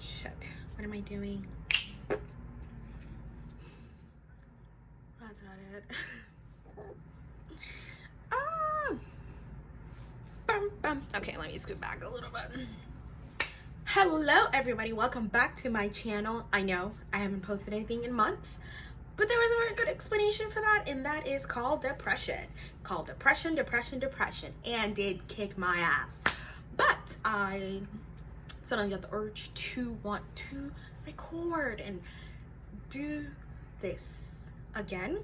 Shit. What am I doing? That's not it. Okay, let me scoot back a little bit. Hello everybody, welcome back to my channel. I know I haven't posted anything in months, but there was a very good explanation for that, and that is called depression. Called depression, and did kick my ass. But I suddenly got the urge to want to record and do this again.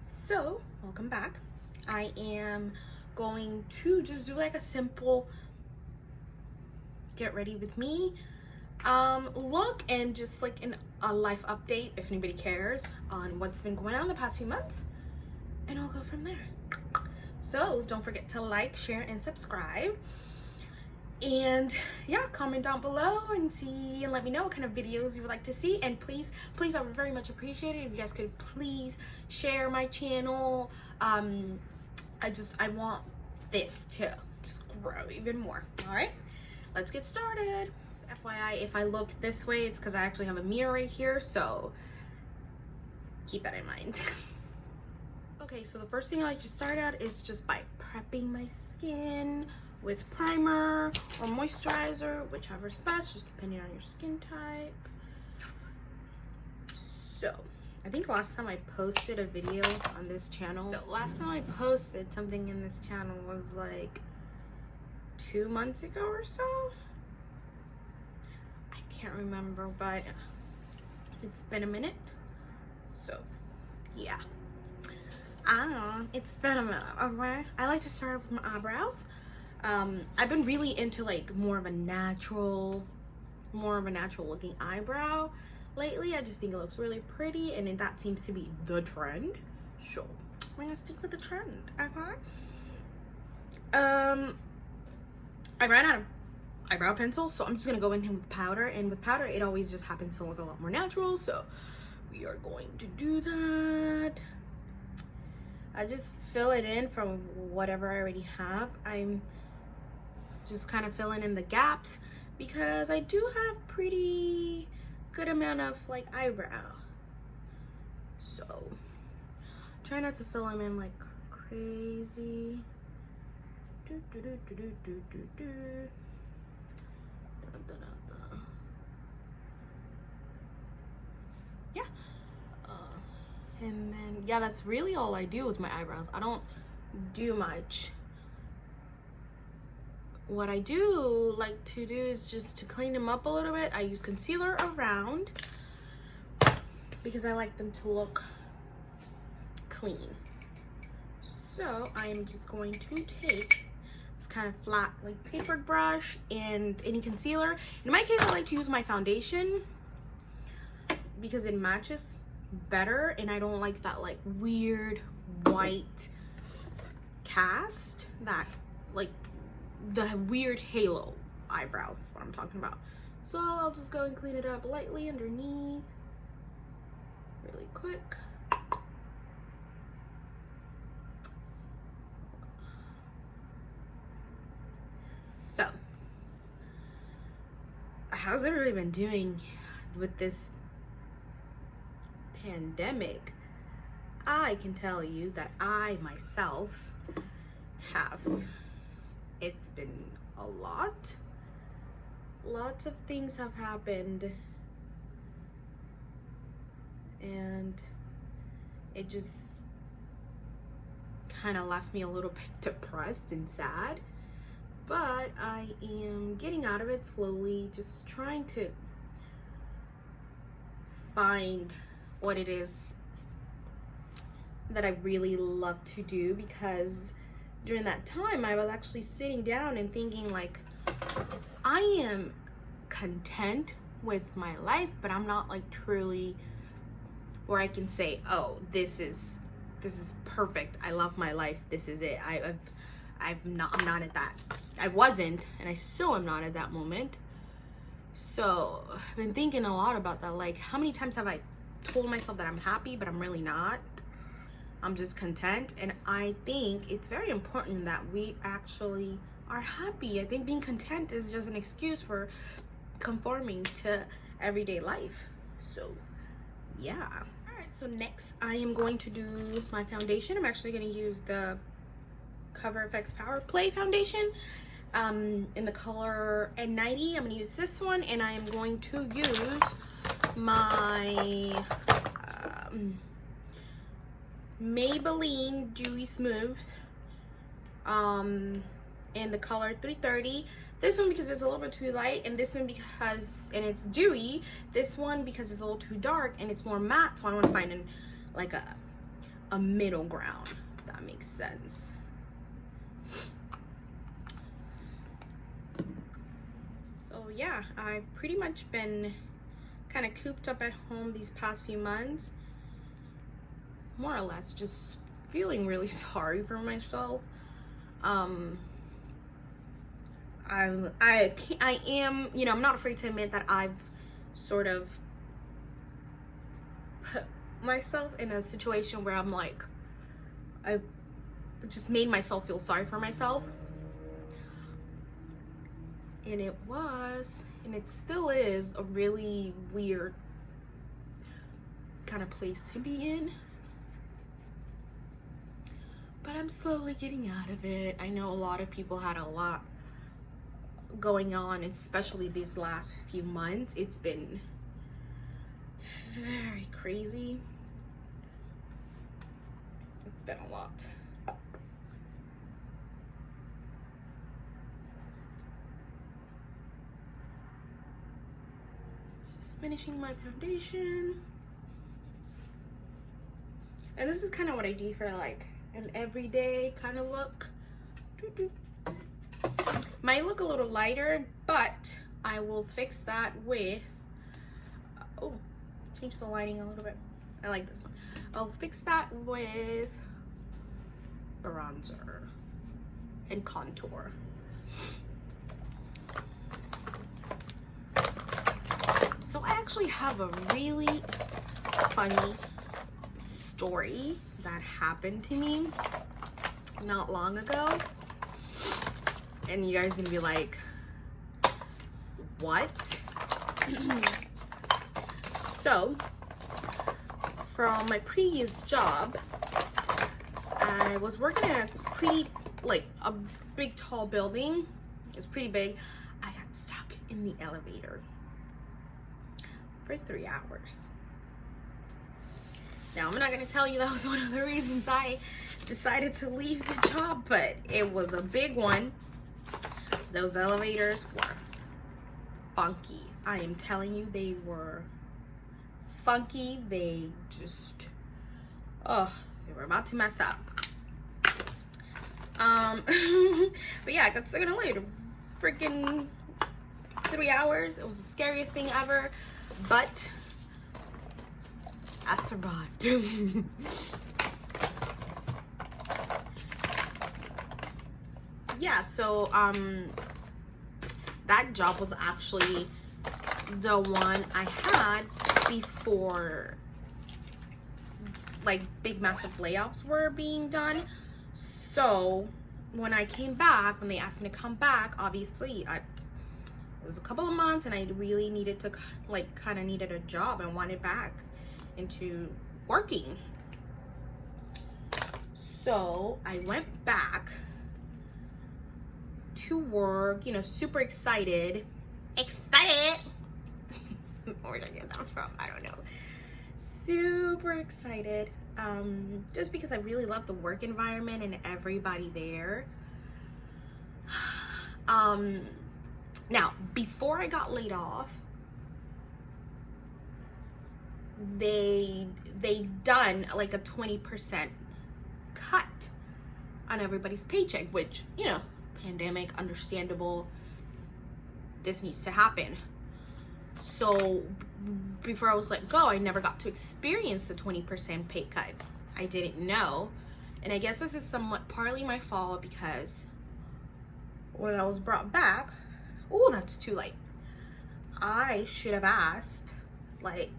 So, welcome back. I am going to just do like a simple get ready with me look, and just like a life update if anybody cares on what's been going on the past few months, and I'll go from there. So don't forget to like, share, and subscribe, and yeah, comment down below and see and let me know what kind of videos you would like to see. And please I would very much appreciate it if you guys could please share my channel. I want this to just grow even more. All right, let's get started. FYI, if I look this way, it's because I actually have a mirror right here, so keep that in mind. Okay, so the first thing I like to start out is just by prepping my skin with primer or moisturizer, whichever's best, just depending on your skin type. So I think last time I posted a video on this channel, last time I posted something in this channel was like 2 months ago or so. I can't remember, but it's been a minute. So yeah, I don't know, it's been a minute. Okay, I like to start with my eyebrows. I've been really into like more of a natural looking eyebrow lately. I just think it looks really pretty, and that seems to be the trend, so we're gonna stick with the trend. Okay. I ran out of eyebrow pencil, so I'm just gonna go in here with powder, and with powder it always just happens to look a lot more natural, so we are going to do that. I just fill it in from whatever I already have. I'm just kind of filling in the gaps because I do have pretty good amount of like eyebrow, so try not to fill them in like crazy. Yeah, and then yeah, that's really all I do with my eyebrows. I don't do much. What I do like to do is just to clean them up a little bit. I use concealer around because I like them to look clean. So I'm just going to take this kind of flat, like tapered brush and any concealer. In my case, I like to use my foundation because it matches better, and I don't like that like weird white cast, that like the weird halo eyebrows, what I'm talking about. So I'll just go and clean it up lightly underneath really quick. So how's everybody been doing with this pandemic? I can tell you that I myself have. It's been a lot. Lots of things have happened, and it just kind of left me a little bit depressed and sad. But I am getting out of it slowly, just trying to find what it is that I really love to do, because during that time I was actually sitting down and thinking like, I am content with my life, but I'm not like truly where I can say, oh, this is perfect, I love my life, this is it. I'm not at that. I wasn't, and I still am not at that moment. So I've been thinking a lot about that. Like, how many times have I told myself that I'm happy, but I'm really not? I'm just content. And I think it's very important that we actually are happy. I think being content is just an excuse for conforming to everyday life. So yeah. All right, so next I am going to do my foundation. I'm actually going to use the Cover FX Power Play foundation in the color N90. I'm going to use this one, and I am going to use my Maybelline Dewy Smooth in the color 330. This one because it's a little bit too light, and this one because, and it's dewy. This one because it's a little too dark and it's more matte, so I want to find like a middle ground, if that makes sense. So yeah, I've pretty much been kind of cooped up at home these past few months, more or less just feeling really sorry for myself. I am, you know, I'm not afraid to admit that I've sort of put myself in a situation where I'm like, I just made myself feel sorry for myself. And it was, and it still is, a really weird kind of place to be in. But I'm slowly getting out of it. I know a lot of people had a lot going on, especially these last few months. It's been very crazy. It's been a lot. Just finishing my foundation. And this is kind of what I do for like an everyday kind of look. Might look a little lighter, but I will fix that with, oh, change the lighting a little bit. I like this one. I'll fix that with bronzer and contour. So I actually have a really funny story that happened to me not long ago. And you guys are gonna be like, what? So, from my previous job, I was working in a pretty, like, a big tall building. It was pretty big. I got stuck in the elevator for 3 hours. Now, I'm not gonna tell you that was one of the reasons I decided to leave the job, but it was a big one. Those elevators were funky. I am telling you, they were funky. They just, oh, they were about to mess up. But yeah, I got stuck in an elevator. Freaking 3 hours. It was the scariest thing ever, but I survived. Yeah, so that job was actually the one I had before like big massive layoffs were being done. So when I came back, when they asked me to come back, obviously it was a couple of months and I really needed to, like, kind of needed a job and wanted back into working. So I went back to work, you know, super excited. Where did I get that from? I don't know. Super excited. Just because I really love the work environment and everybody there. Now, before I got laid off, they done like a 20% cut on everybody's paycheck, which, you know, pandemic, understandable, this needs to happen. So before I was let go, I never got to experience the 20% pay cut. I didn't know. And I guess this is somewhat partly my fault, because when I was brought back, oh, that's too late. I should have asked, like,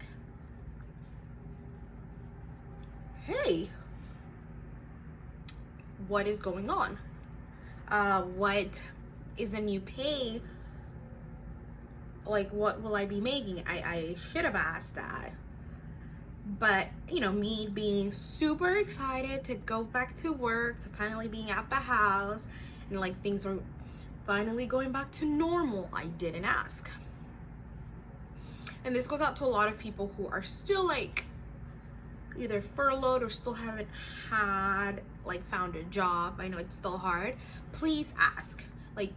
hey, what is going on? What is the new pay like, what will I be making? I should have asked that. But, you know, me being super excited to go back to work, to finally being at the house, and like things were finally going back to normal, I didn't ask. And this goes out to a lot of people who are still like either furloughed or still haven't had like found a job. I know it's still hard. Please ask. Like,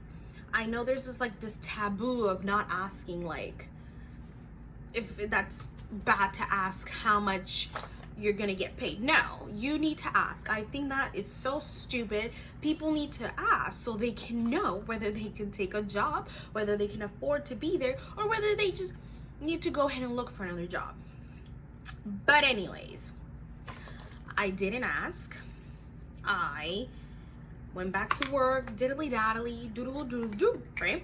I know there's this taboo of not asking, like, if that's bad to ask how much you're gonna get paid. No, you need to ask. I think that is so stupid. People need to ask so they can know whether they can take a job, whether they can afford to be there, or whether they just need to go ahead and look for another job. But anyways, I didn't ask. I went back to work, diddly daddly, doodle doodle doo, right?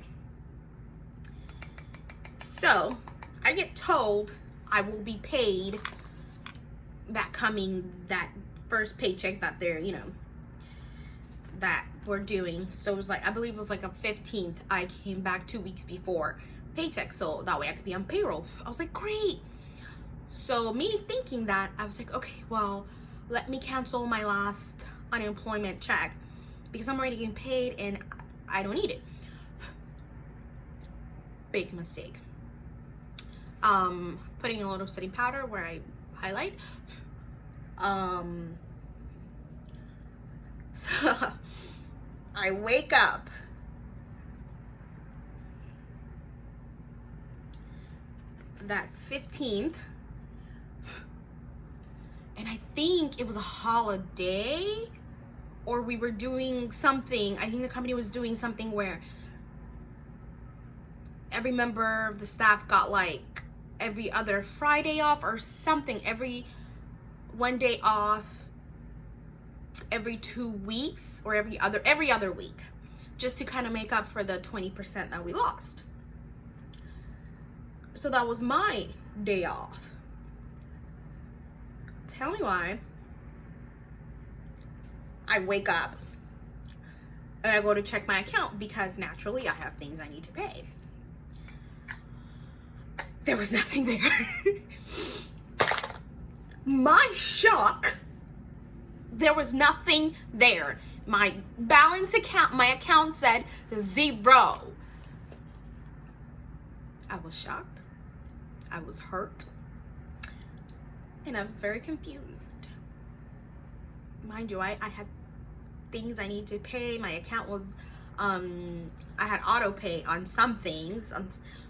So I get told I will be paid that first paycheck that they're, you know, that we're doing. So it was like, I believe it was like a 15th. I came back 2 weeks before paycheck, so that way I could be on payroll. I was like, great. So me thinking that, I was like, okay, well, let me cancel my last unemployment check because I'm already getting paid and I don't need it. Big mistake. Putting a little setting powder where I highlight. So I wake up that 15th, and I think it was a holiday, or we were doing something. I think the company was doing something where every member of the staff got like every other Friday off or something, every one day off every 2 weeks, or every other week, just to kind of make up for the 20% that we lost. So that was my day off. Tell me why I wake up and I go to check my account because naturally I have things I need to pay. There was nothing there. My shock, there was nothing there. My balance account, my account said 0. I was shocked. I was hurt. And I was very confused. Mind you, I had things I need to pay. My account was, I had auto pay on some things.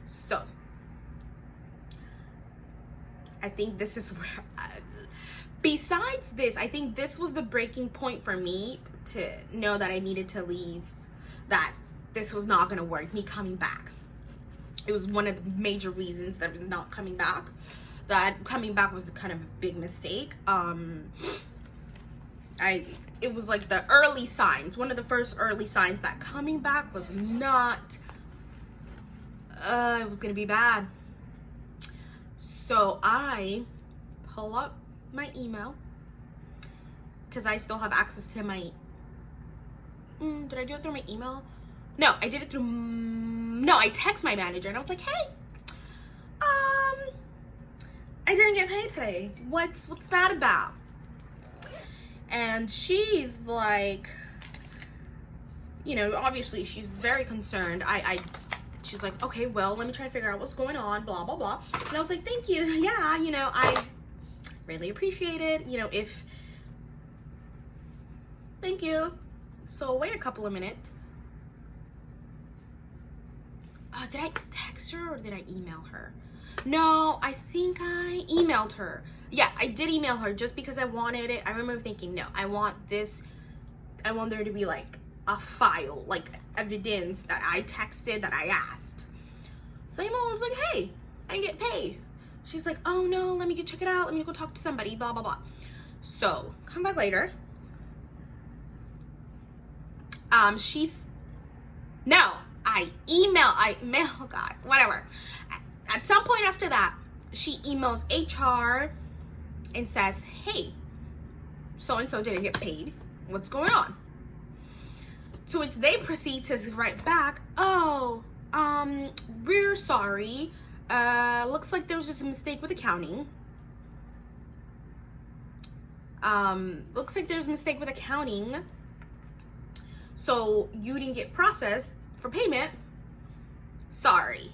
So, I think this is where, besides this, I think this was the breaking point for me to know that I needed to leave, that this was not going to work, me coming back. It was one of the major reasons that I was not coming back. That coming back was kind of a big mistake. It was like the early signs, one of the first early signs that coming back was not, it was going to be bad. So I pull up my email because I still have access to my, did I do it through my email? No, I did it through, no, I text my manager and I was like, hey, I didn't get paid today. What's that about? And she's like, you know, obviously she's very concerned. She's like, okay, well, let me try to figure out what's going on, blah, blah, blah. And I was like, thank you. Yeah, you know, I really appreciate it. You know, thank you. So wait a couple of minutes. Did I text her or did I email her? No, I think I emailed her. Yeah, I did email her just because I wanted it. I remember thinking, no, I want there to be like a file, like evidence that I texted, that I asked. So I was like, hey, I didn't get paid. She's like, oh no, let me go check it out. Let me go talk to somebody, blah, blah, blah. So come back later. Oh God, whatever. At some point after that, she emails HR and says, hey, so-and-so didn't get paid. What's going on? To which they proceed to write back, oh, we're sorry. Looks like there was just a mistake with accounting. Looks like there's a mistake with accounting. So you didn't get processed for payment. Sorry.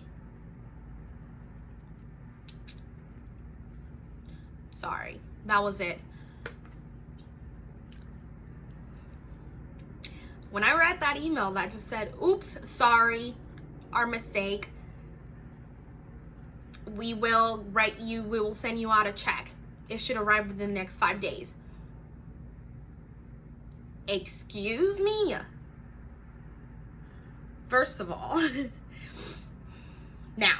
Sorry. That was it. When I read that email that just said, oops, sorry, our mistake, we will send you out a check. It should arrive within the next 5 days. Excuse me? First of all, now,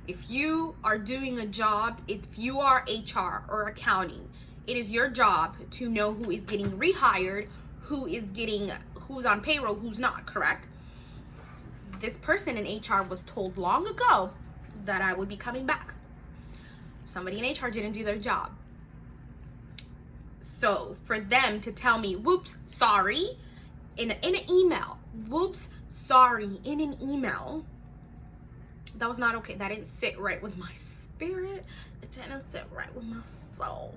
if you are doing a job, if you are HR or accounting, it is your job to know who is getting rehired, who's on payroll, who's not, correct? This person in HR was told long ago that I would be coming back. Somebody in HR didn't do their job. So for them to tell me, whoops, sorry, in an email, whoops, sorry, in an email, that was not okay. That didn't sit right with my spirit. It didn't sit right with my soul.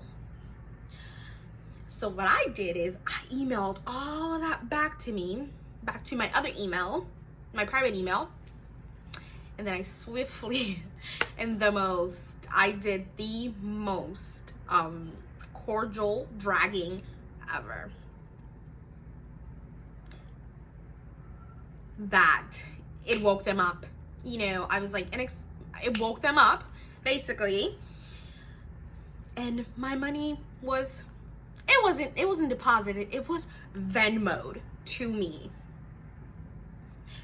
So what I did is I emailed all of that back to my other email, my private email. And then I swiftly I did the most cordial dragging ever. That it woke them up. You know, I was like, it woke them up, basically. And my money it wasn't deposited, it was Venmo'd to me.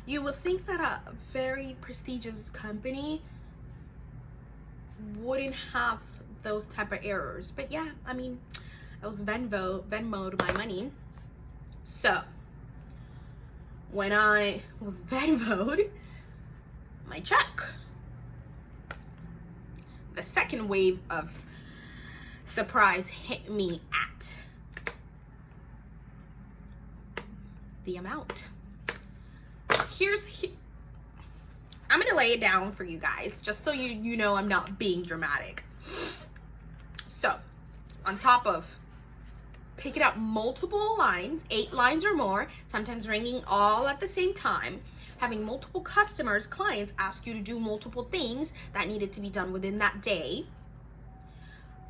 You would think that a very prestigious company wouldn't have those type of errors. But yeah, I mean, I was Venmo'd my money. So, when I was Venmo'd my check, the second wave of surprise hit me at the amount. I'm gonna lay it down for you guys just so you know I'm not being dramatic. So on top of picking up multiple lines, 8 lines or more, sometimes ringing all at the same time, having multiple customers, clients ask you to do multiple things that needed to be done within that day,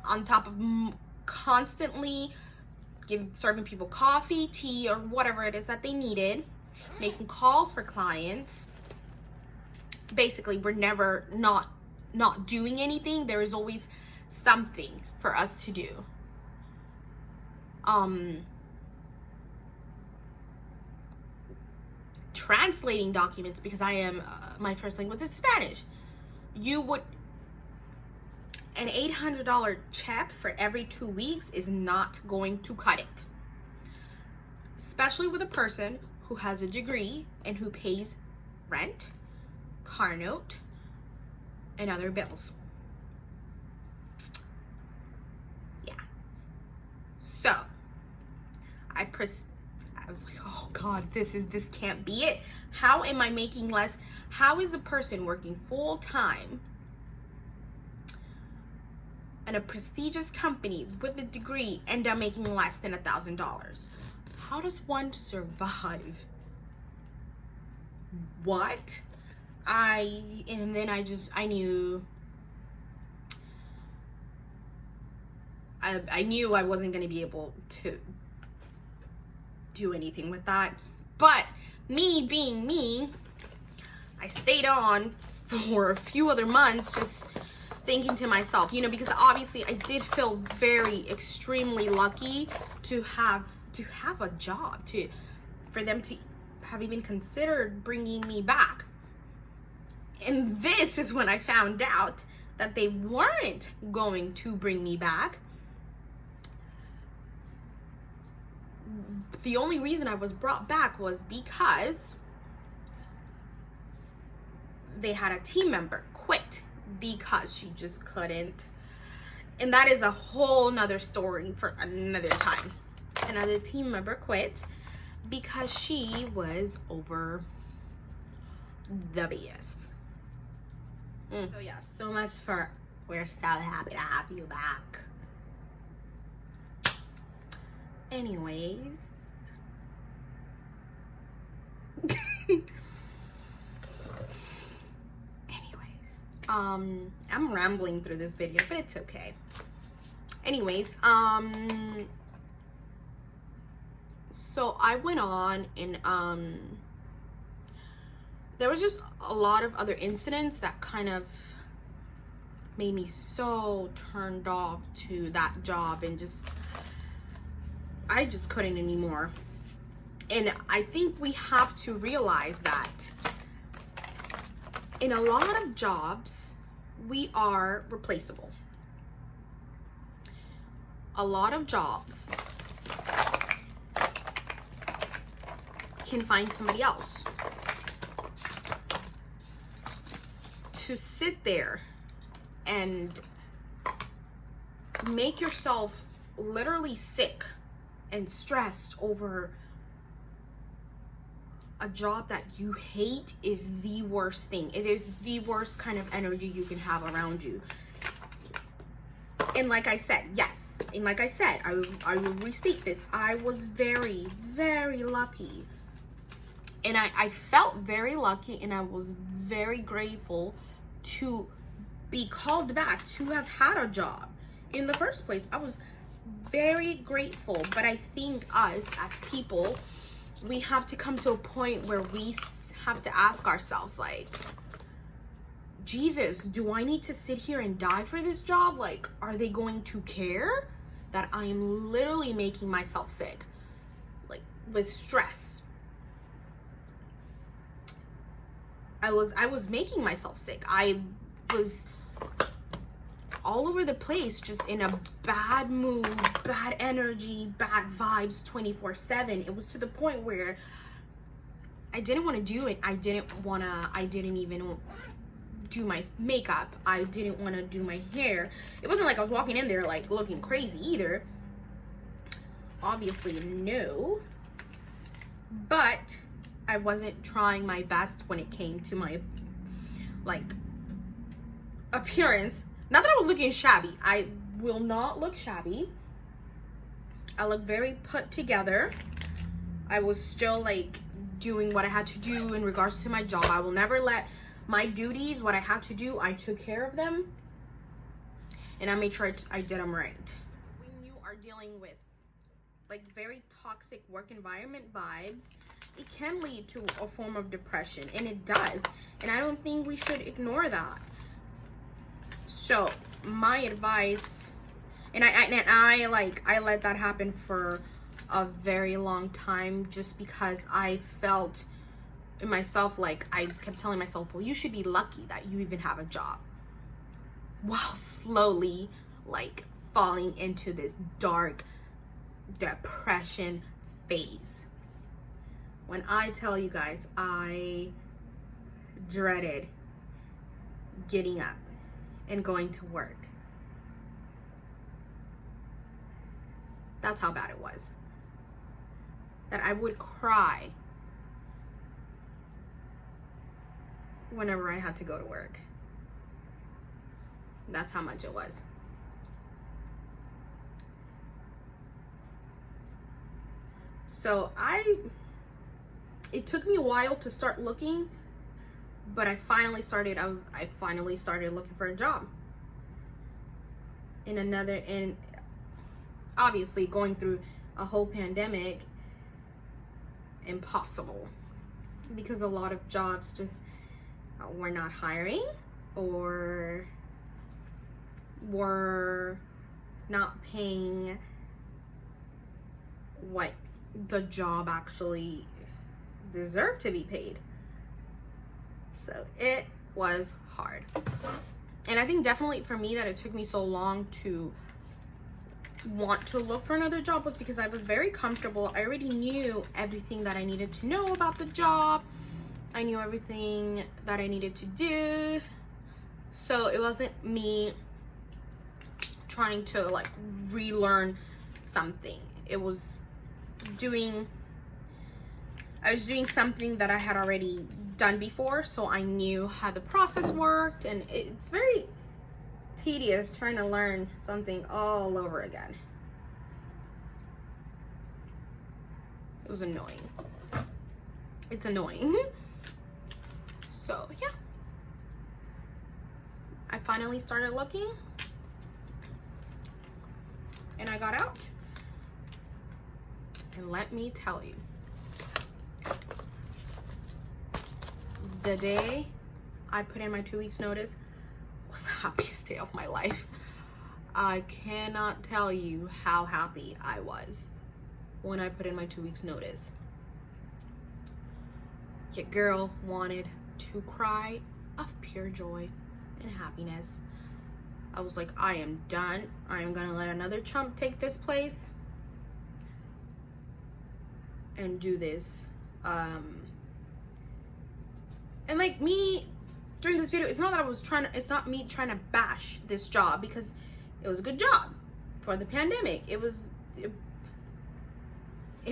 on top of constantly serving people coffee, tea, or whatever it is that they needed, making calls for clients. Basically, we're never not doing anything. There is always something for us to do. Translating documents, because I am my first language is Spanish. An $800 check for every 2 weeks is not going to cut it, especially with a person who has a degree and who pays rent, car note, and other bills. Yeah. So I was like, oh God, this can't be it. How am I making less? How is a person working full time in a prestigious company with a degree end up making less than $1,000? How does one survive? What? I knew I wasn't going to be able to do anything with that. But me being me, I stayed on for a few other months, just thinking to myself, because obviously I did feel extremely lucky to have a job, for them to have even considered bringing me back. And this is when I found out that they weren't going to bring me back. The only reason I was brought back was because they had a team member quit because she just couldn't. And that is a whole nother story for another time. Another team member quit because she was the BS. So yeah, so much for we're so happy to have you back. Anyways. I'm rambling through this video, but it's okay. Anyways, so I went on and there was just a lot of other incidents that kind of made me so turned off to that job, and I just couldn't anymore. And I think we have to realize that in a lot of jobs, we are replaceable. A lot of jobs can find somebody else. To sit there and make yourself literally sick and stressed over a job that you hate is the worst thing. It is the worst kind of energy you can have around you. And like I said, yes, and like I said, I will restate this. I was very, very lucky. And I felt very lucky, and I was very grateful to be called back, to have had a job in the first place. I was very grateful. But I think us as people, we have to come to a point where we have to ask ourselves, like, Jesus, do I need to sit here and die for this job? Like, are they going to care that I am literally making myself sick, like, with stress? I was making myself sick. I was all over the place, just in a bad mood, bad energy, bad vibes 24/7. It was to the point where I didn't want to do it. I didn't even do my makeup. I didn't want to do my hair. It wasn't like I was walking in there like looking crazy either. Obviously, no. But I wasn't trying my best when it came to my, like, appearance. Not that I was looking shabby. I will not look shabby. I look very put together. I was still, like, doing what I had to do in regards to my job. I will never let my duties, what I had to do, I took care of them. And I made sure I did them right. When you are dealing with, like, very toxic work environment vibes, it can lead to a form of depression. And it does. And I don't think we should ignore that. So my advice, and I let that happen for a very long time, just because I felt in myself, like, I kept telling myself, well, you should be lucky that you even have a job, while slowly, like, falling into this dark depression phase. When I tell you guys, I dreaded getting up and going to work. That's how bad it was. That I would cry whenever I had to go to work. That's how much it was. So it took me a while to start looking, but I finally started looking for a job. And obviously going through a whole pandemic, impossible, because a lot of jobs just were not hiring, or were not paying what the job actually deserved to be paid. So it was hard. And I think definitely for me that it took me so long to want to look for another job was because I was very comfortable. I already knew everything that I needed to know about the job. I knew everything that I needed to do. So it wasn't me trying to, like, relearn something. I was doing something that I had already done before, so I knew how the process worked, and it's very tedious trying to learn something all over again. It was annoying. It's annoying. So yeah, I finally started looking, and I got out. And let me tell you, the day I put in my 2 weeks notice was the happiest day of my life. I cannot tell you how happy I was when I put in my 2 weeks notice. Your girl wanted to cry of pure joy and happiness. I was like, I am done. I am gonna let another chump take this place and do this. And like me during this video, it's not that I was it's not me trying to bash this job, because it was a good job for the pandemic. It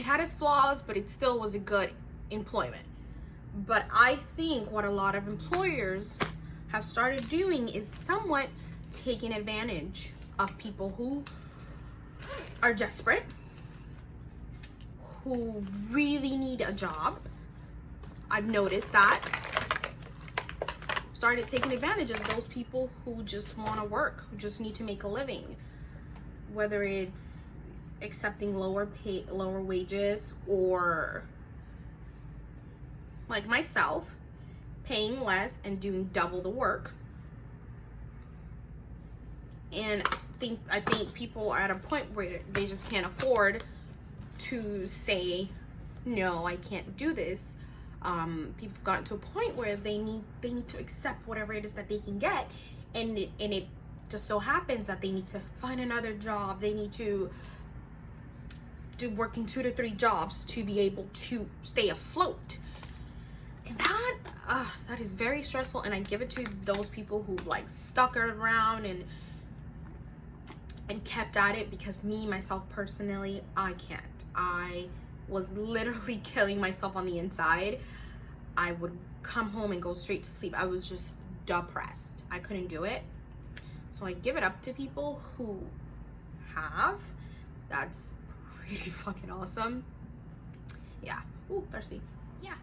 had its flaws, but it still was a good employment. But I think what a lot of employers have started doing is somewhat taking advantage of people who are desperate, who really need a job. I've noticed that. Started taking advantage of those people who just want to work, who just need to make a living, whether it's accepting lower wages, or like myself, paying less and doing double the work. And I think people are at a point where they just can't afford to say, no, I can't do this. People have gotten to a point where they need to accept whatever it is that they can get, and it just so happens that they need to find another job. They need to do working 2 to 3 jobs to be able to stay afloat. And that is very stressful, and I give it to those people who like stuck around and kept at it, because myself personally, I can't. I was literally killing myself on the inside. I would come home and go straight to sleep. I was just depressed. I couldn't do it. So I give it up to people who have. That's pretty fucking awesome. Yeah. Ooh, thirsty. Yeah.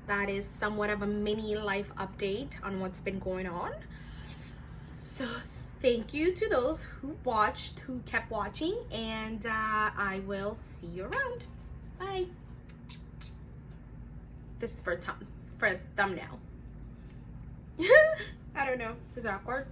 That is somewhat of a mini life update on what's been going on. So thank you to those who watched, who kept watching, and I will see you around. Bye. This is for a thumbnail. I don't know. Is it awkward?